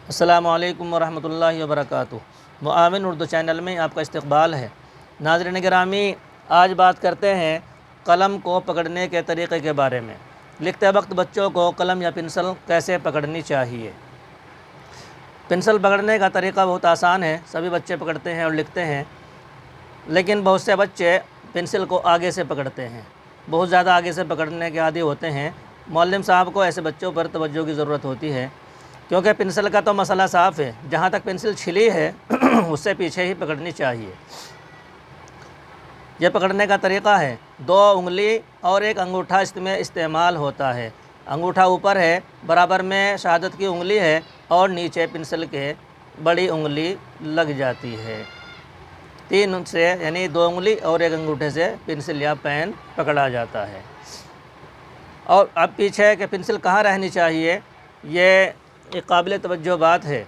السلام علیکم ورحمۃ اللہ وبرکاتہ۔ معاون اردو چینل میں آپ کا استقبال ہے۔ ناظرین گرامی، آج بات کرتے ہیں قلم کو پکڑنے کے طریقے کے بارے میں۔ لکھتے وقت بچوں کو قلم یا پنسل کیسے پکڑنی چاہیے؟ پنسل پکڑنے کا طریقہ بہت آسان ہے، سبھی بچے پکڑتے ہیں اور لکھتے ہیں، لیکن بہت سے بچے پنسل کو آگے سے پکڑتے ہیں، بہت زیادہ آگے سے پکڑنے کے عادی ہوتے ہیں۔ معلم صاحب کو ایسے بچوں پر توجہ کی ضرورت ہوتی ہے، کیونکہ پنسل کا تو مسئلہ صاف ہے، جہاں تک پنسل چھلی ہے اس سے پیچھے ہی پکڑنی چاہیے۔ یہ پکڑنے کا طریقہ ہے، 2 انگلی اور 1 انگوٹھا اس میں استعمال ہوتا ہے۔ انگوٹھا اوپر ہے، برابر میں شہادت کی انگلی ہے اور نیچے پنسل کے بڑی انگلی لگ جاتی ہے۔ 3 سے یعنی 2 انگلی اور 1 انگوٹھے سے پنسل یا پین پکڑا جاتا ہے۔ اور اب پیچھے کہ پنسل کہاں رہنی چاہیے، یہ ایک قابل توجہ بات ہے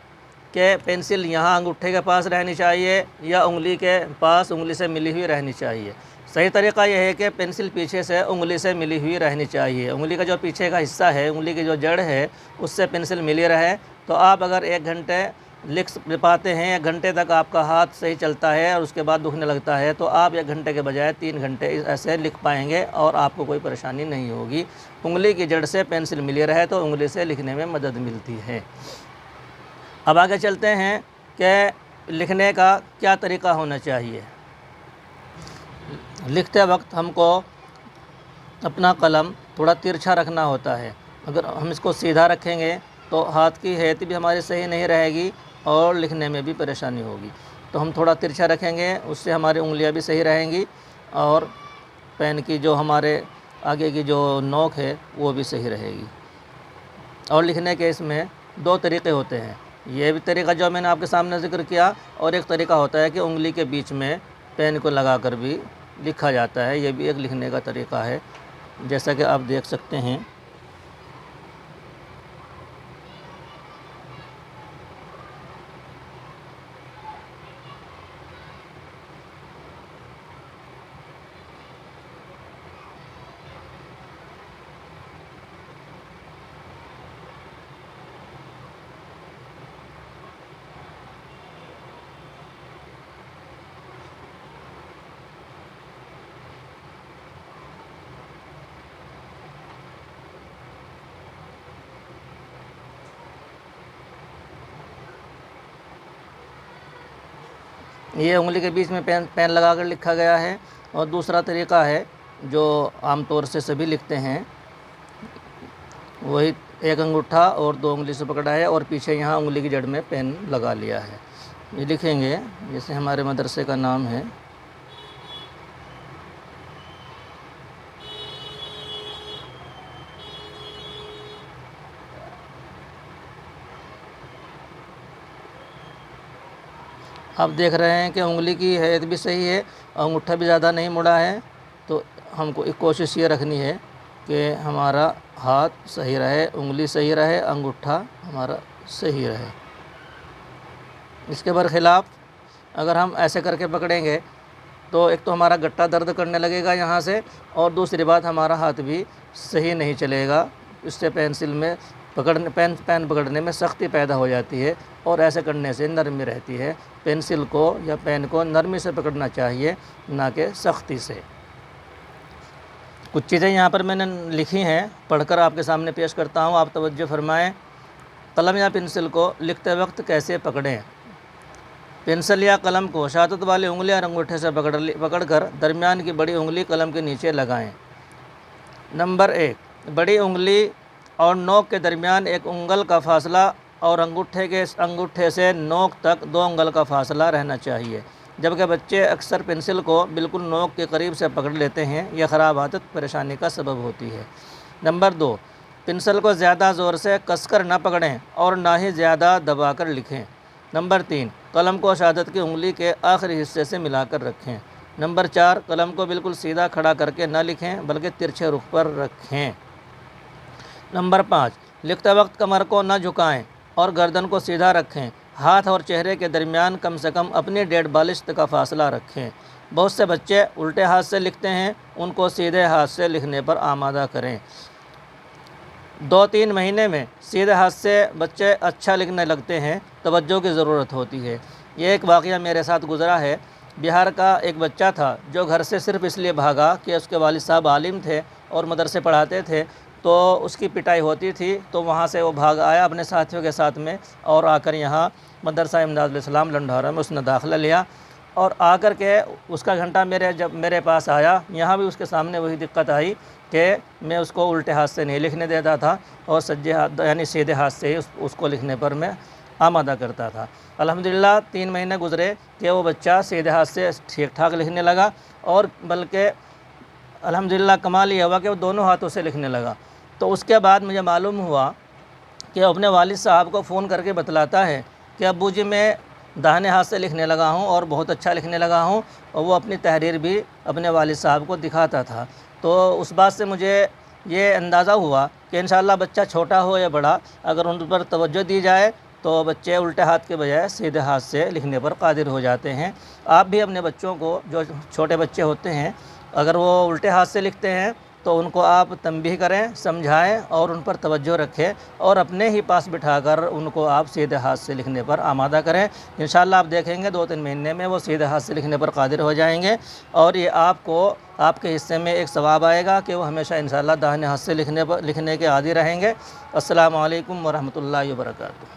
کہ پنسل یہاں انگوٹھے کے پاس رہنی چاہیے یا انگلی کے پاس انگلی سے ملی ہوئی رہنی چاہیے۔ صحیح طریقہ یہ ہے کہ پنسل پیچھے سے انگلی سے ملی ہوئی رہنی چاہیے۔ انگلی کا جو پیچھے کا حصہ ہے، انگلی کی جو جڑ ہے، اس سے پنسل ملی رہے تو آپ اگر 1 گھنٹے لکھ پاتے ہیں، 1 گھنٹے تک آپ کا ہاتھ صحیح چلتا ہے اور اس کے بعد دکھنے لگتا ہے، تو آپ 1 گھنٹے کے بجائے 3 گھنٹے ایسے لکھ پائیں گے اور آپ کو کوئی پریشانی نہیں ہوگی۔ انگلی کی جڑ سے پنسل ملی رہے تو انگلی سے لکھنے میں مدد ملتی ہے۔ اب آگے چلتے ہیں کہ لکھنے کا کیا طریقہ ہونا چاہیے۔ لکھتے وقت ہم کو اپنا قلم تھوڑا ترچھا رکھنا ہوتا ہے۔ اگر ہم اس کو سیدھا رکھیں گے تو ہاتھ کی ہیت بھی ہماری صحیح نہیں رہے گی اور لکھنے میں بھی پریشانی ہوگی۔ تو ہم تھوڑا ترچھا رکھیں گے، اس سے ہماری انگلیاں بھی صحیح رہیں گی اور پین کی جو ہمارے آگے کی جو نوک ہے وہ بھی صحیح رہے گی۔ اور لکھنے کے اس میں 2 طریقے ہوتے ہیں، یہ بھی طریقہ جو میں نے آپ کے سامنے ذکر کیا، اور ایک طریقہ ہوتا ہے کہ انگلی کے بیچ میں پین کو لگا کر بھی لکھا جاتا ہے، یہ بھی ایک لکھنے کا طریقہ ہے، جیسا کہ آپ دیکھ سکتے ہیں۔ یہ انگلی کے بیچ میں پین لگا کر لکھا گیا ہے، اور دوسرا طریقہ ہے جو عام طور سے سبھی لکھتے ہیں، وہی 1 انگوٹھا اور 2 انگلی سے پکڑا ہے اور پیچھے یہاں انگلی کی جڑ میں پین لگا لیا ہے۔ یہ لکھیں گے جیسے ہمارے مدرسے کا نام ہے۔ آپ دیکھ رہے ہیں کہ انگلی کی ہیت بھی صحیح ہے، انگوٹھا بھی زیادہ نہیں مڑا ہے، تو ہم کو ایک کوشش یہ رکھنی ہے کہ ہمارا ہاتھ صحیح رہے، انگلی صحیح رہے، انگوٹھا ہمارا صحیح رہے۔ اس کے برخلاف اگر ہم ایسے کر کے پکڑیں گے تو ایک تو ہمارا گٹا درد کرنے لگے گا یہاں سے، اور دوسری بات ہمارا ہاتھ بھی صحیح نہیں چلے گا۔ اس سے پین پکڑنے میں سختی پیدا ہو جاتی ہے، اور ایسے کرنے سے نرمی رہتی ہے۔ پنسل کو یا پین کو نرمی سے پکڑنا چاہیے، نہ کہ سختی سے۔ کچھ چیزیں یہاں پر میں نے لکھی ہیں، پڑھ کر آپ کے سامنے پیش کرتا ہوں، آپ توجہ فرمائیں۔ قلم یا پنسل کو لکھتے وقت کیسے پکڑیں؟ پنسل یا قلم کو شہادت والی انگلی اور انگوٹھے سے پکڑ کر درمیان کی بڑی انگلی قلم کے نیچے لگائیں۔ نمبر 1، بڑی انگلی اور نوک کے درمیان 1 انگل کا فاصلہ اور انگوٹھے سے نوک تک 2 انگل کا فاصلہ رہنا چاہیے، جبکہ بچے اکثر پنسل کو بالکل نوک کے قریب سے پکڑ لیتے ہیں، یہ خراب عادت پریشانی کا سبب ہوتی ہے۔ نمبر 2، پنسل کو زیادہ زور سے کس کر نہ پکڑیں اور نہ ہی زیادہ دبا کر لکھیں۔ نمبر 3، قلم کو شہادت کی انگلی کے آخری حصے سے ملا کر رکھیں۔ نمبر 4، قلم کو بالکل سیدھا کھڑا کر کے نہ لکھیں بلکہ ترچھے رخ پر رکھیں۔ نمبر 5، لکھتے وقت کمر کو نہ جھکائیں اور گردن کو سیدھا رکھیں۔ ہاتھ اور چہرے کے درمیان کم سے کم اپنی 1.5 بالشت کا فاصلہ رکھیں۔ بہت سے بچے الٹے ہاتھ سے لکھتے ہیں، ان کو سیدھے ہاتھ سے لکھنے پر آمادہ کریں۔ 2-3 مہینے میں سیدھے ہاتھ سے بچے اچھا لکھنے لگتے ہیں، توجہ کی ضرورت ہوتی ہے۔ یہ ایک واقعہ میرے ساتھ گزرا ہے۔ بہار کا ایک بچہ تھا جو گھر سے صرف اس لیے بھاگا کہ اس کے والد صاحب عالم تھے اور مدرسے پڑھاتے تھے، تو اس کی پٹائی ہوتی تھی، تو وہاں سے وہ بھاگ آیا اپنے ساتھیوں کے ساتھ میں، اور آ کر یہاں مدرسہ امداد الاسلام لنڈھارا میں اس نے داخلہ لیا، اور آ کر کے اس کا گھنٹہ جب میرے پاس آیا، یہاں بھی اس کے سامنے وہی دقت آئی کہ میں اس کو الٹے ہاتھ سے نہیں لکھنے دیتا تھا اور سجے ہاتھ یعنی سیدھے ہاتھ سے ہی اس کو لکھنے پر میں آمادہ کرتا تھا۔ الحمدللہ 3 مہینے گزرے کہ وہ بچہ سیدھے ہاتھ سے ٹھیک ٹھاک لکھنے لگا، اور بلکہ الحمدللہ کمال یہ ہوا کہ وہ دونوں ہاتھوں سے لکھنے لگا۔ تو اس کے بعد مجھے معلوم ہوا کہ اپنے والد صاحب کو فون کر کے بتلاتا ہے کہ ابو جی میں داہنے ہاتھ سے لکھنے لگا ہوں اور بہت اچھا لکھنے لگا ہوں، اور وہ اپنی تحریر بھی اپنے والد صاحب کو دکھاتا تھا۔ تو اس بات سے مجھے یہ اندازہ ہوا کہ انشاءاللہ بچہ چھوٹا ہو یا بڑا، اگر ان پر توجہ دی جائے تو بچے الٹے ہاتھ کے بجائے سیدھے ہاتھ سے لکھنے پر قادر ہو جاتے ہیں۔ آپ بھی اپنے بچوں کو، جو چھوٹے بچے ہوتے ہیں، اگر وہ الٹے ہاتھ سے لکھتے ہیں تو ان کو آپ تنبیہ کریں، سمجھائیں اور ان پر توجہ رکھیں، اور اپنے ہی پاس بٹھا کر ان کو آپ سیدھے ہاتھ سے لکھنے پر آمادہ کریں۔ انشاءاللہ آپ دیکھیں گے 2-3 مہینے میں وہ سیدھے ہاتھ سے لکھنے پر قادر ہو جائیں گے، اور یہ آپ کو آپ کے حصے میں ایک ثواب آئے گا کہ وہ ہمیشہ انشاءاللہ داہنے ہاتھ سے لکھنے کے عادی رہیں گے۔ السلام علیکم ورحمۃ اللہ وبرکاتہ۔